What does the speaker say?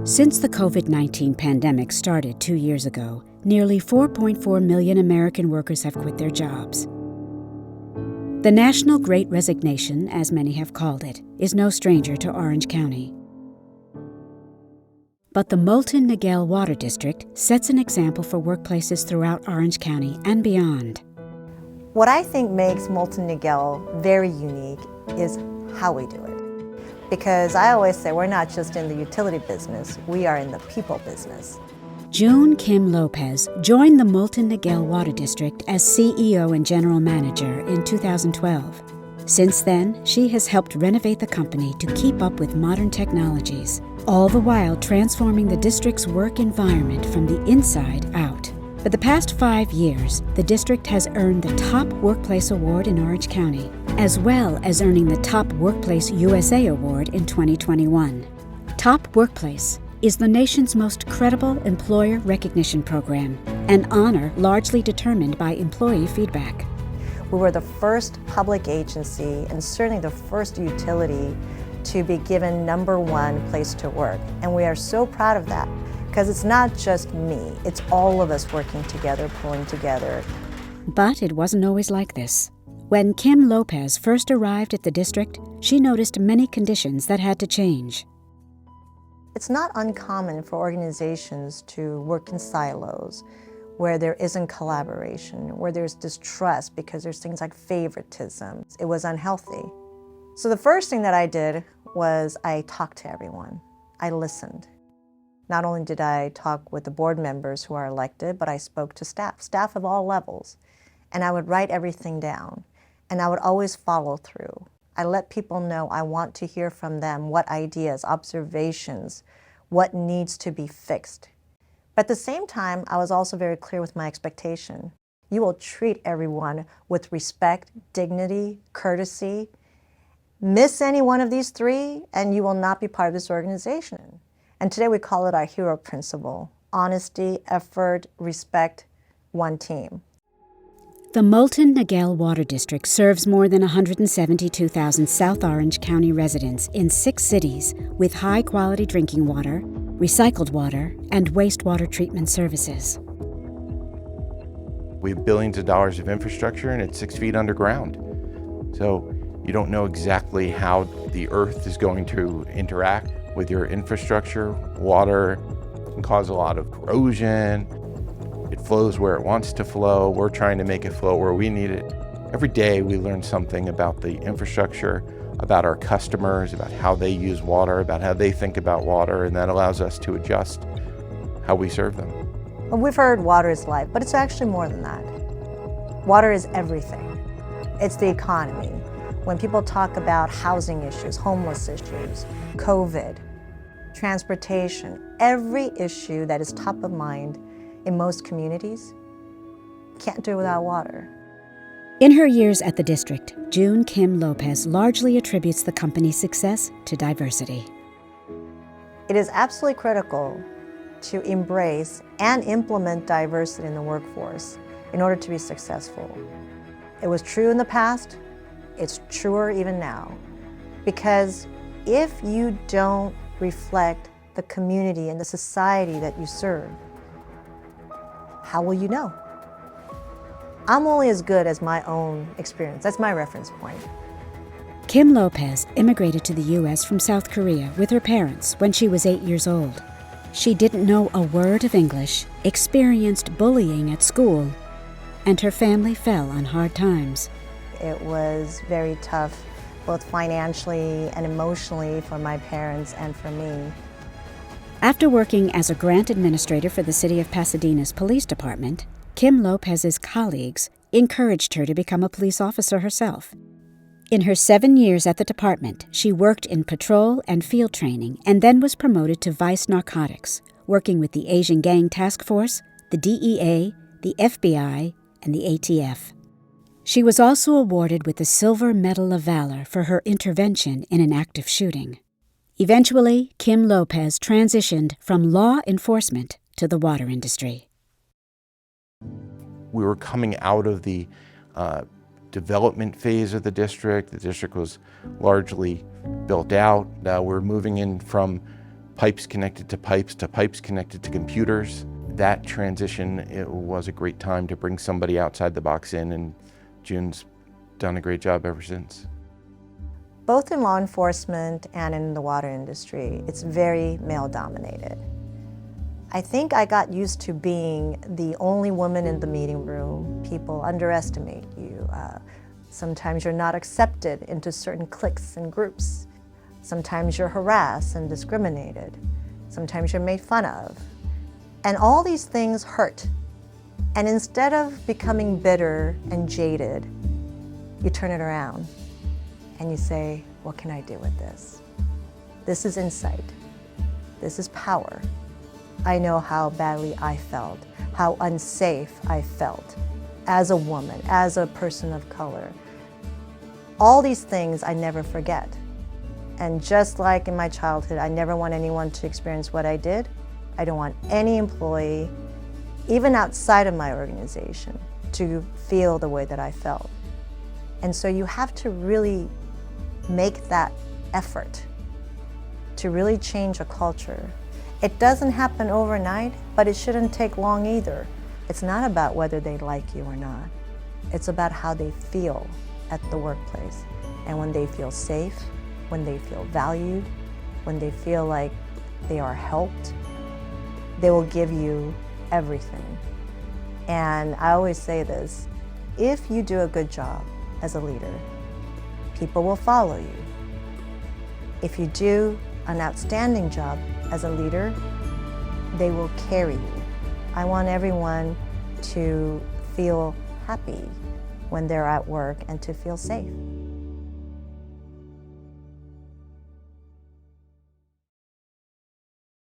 Since the COVID-19 pandemic started 2 years ago, nearly 4.4 million American workers have quit their jobs. The National Great Resignation, as many have called it, is no stranger to Orange County. But the Moulton Niguel Water District sets an example for workplaces throughout Orange County and beyond. What I think makes Moulton Niguel very unique is how we do it. Because I always say we're not just in the utility business, we are in the people business. June Kim Lopez joined the Moulton Niguel Water District as CEO and General Manager in 2012. Since then, she has helped renovate the company to keep up with modern technologies, all the while transforming the district's work environment from the inside out. For the past 5 years, the district has earned the Top Workplace Award in Orange County, as well as earning the Top Workplace USA Award in 2021. Top Workplace is the nation's most credible employer recognition program, an honor largely determined by employee feedback. We were the first public agency and certainly the first utility to be given #1 place to work. And we are so proud of that because it's not just me, it's all of us working together, pulling together. But it wasn't always like this. When Kim Lopez first arrived at the district, she noticed many conditions that had to change. It's not uncommon for organizations to work in silos where there isn't collaboration, where there's distrust because there's things like favoritism. It was unhealthy. So the first thing that I did was I talked to everyone. I listened. Not only did I talk with the board members who are elected, but I spoke to staff of all levels. And I would write everything down. And I would always follow through. I let people know I want to hear from them what ideas, observations, what needs to be fixed. But at the same time, I was also very clear with my expectation. You will treat everyone with respect, dignity, courtesy. Miss any one of these three, and you will not be part of this organization. And today we call it our hero principle: honesty, effort, respect, one team. The Moulton Niguel Water District serves more than 172,000 South Orange County residents in 6 cities with high-quality drinking water, recycled water, and wastewater treatment services. We have billions of dollars of infrastructure, and it's 6 feet underground. So you don't know exactly how the earth is going to interact with your infrastructure. Water can cause a lot of corrosion. It flows where it wants to flow. We're trying to make it flow where we need it. Every day we learn something about the infrastructure, about our customers, about how they use water, about how they think about water, and that allows us to adjust how we serve them. Well, we've heard water is life, but it's actually more than that. Water is everything. It's the economy. When people talk about housing issues, homeless issues, COVID, transportation, every issue that is top of mind in most communities, can't do it without water. In her years at the district, June Kim Lopez largely attributes the company's success to diversity. It is absolutely critical to embrace and implement diversity in the workforce in order to be successful. It was true in the past, it's truer even now. Because if you don't reflect the community and the society that you serve, how will you know? I'm only as good as my own experience. That's my reference point. Kim Lopez immigrated to the U.S. from South Korea with her parents when she was 8 years old. She didn't know a word of English, experienced bullying at school, and her family fell on hard times. It was very tough, both financially and emotionally for my parents and for me. After working as a grant administrator for the City of Pasadena's police department, Kim Lopez's colleagues encouraged her to become a police officer herself. In her 7 years at the department, she worked in patrol and field training and then was promoted to Vice Narcotics, working with the Asian Gang Task Force, the DEA, the FBI, and the ATF. She was also awarded with the Silver Medal of Valor for her intervention in an active shooting. Eventually, Kim Lopez transitioned from law enforcement to the water industry. We were coming out of the development phase of the district. The district was largely built out. We're moving in from pipes connected to pipes connected to computers. That transition, it was a great time to bring somebody outside the box in, and June's done a great job ever since. Both in law enforcement and in the water industry, it's very male-dominated. I think I got used to being the only woman in the meeting room. People underestimate you. Sometimes you're not accepted into certain cliques and groups. Sometimes you're harassed and discriminated. Sometimes you're made fun of. And all these things hurt. And instead of becoming bitter and jaded, you turn it around and you say, what can I do with this? This is insight. This is power. I know how badly I felt, how unsafe I felt as a woman, as a person of color. All these things I never forget. And just like in my childhood, I never want anyone to experience what I did. I don't want any employee, even outside of my organization, to feel the way that I felt. And so you have to really make that effort to really change a culture. It doesn't happen overnight, but it shouldn't take long either. It's not about whether they like you or not. It's about how they feel at the workplace. And when they feel safe, when they feel valued, when they feel like they are helped, they will give you everything. And I always say this, if you do a good job as a leader, people will follow you. If you do an outstanding job as a leader, they will carry you. I want everyone to feel happy when they're at work and to feel safe.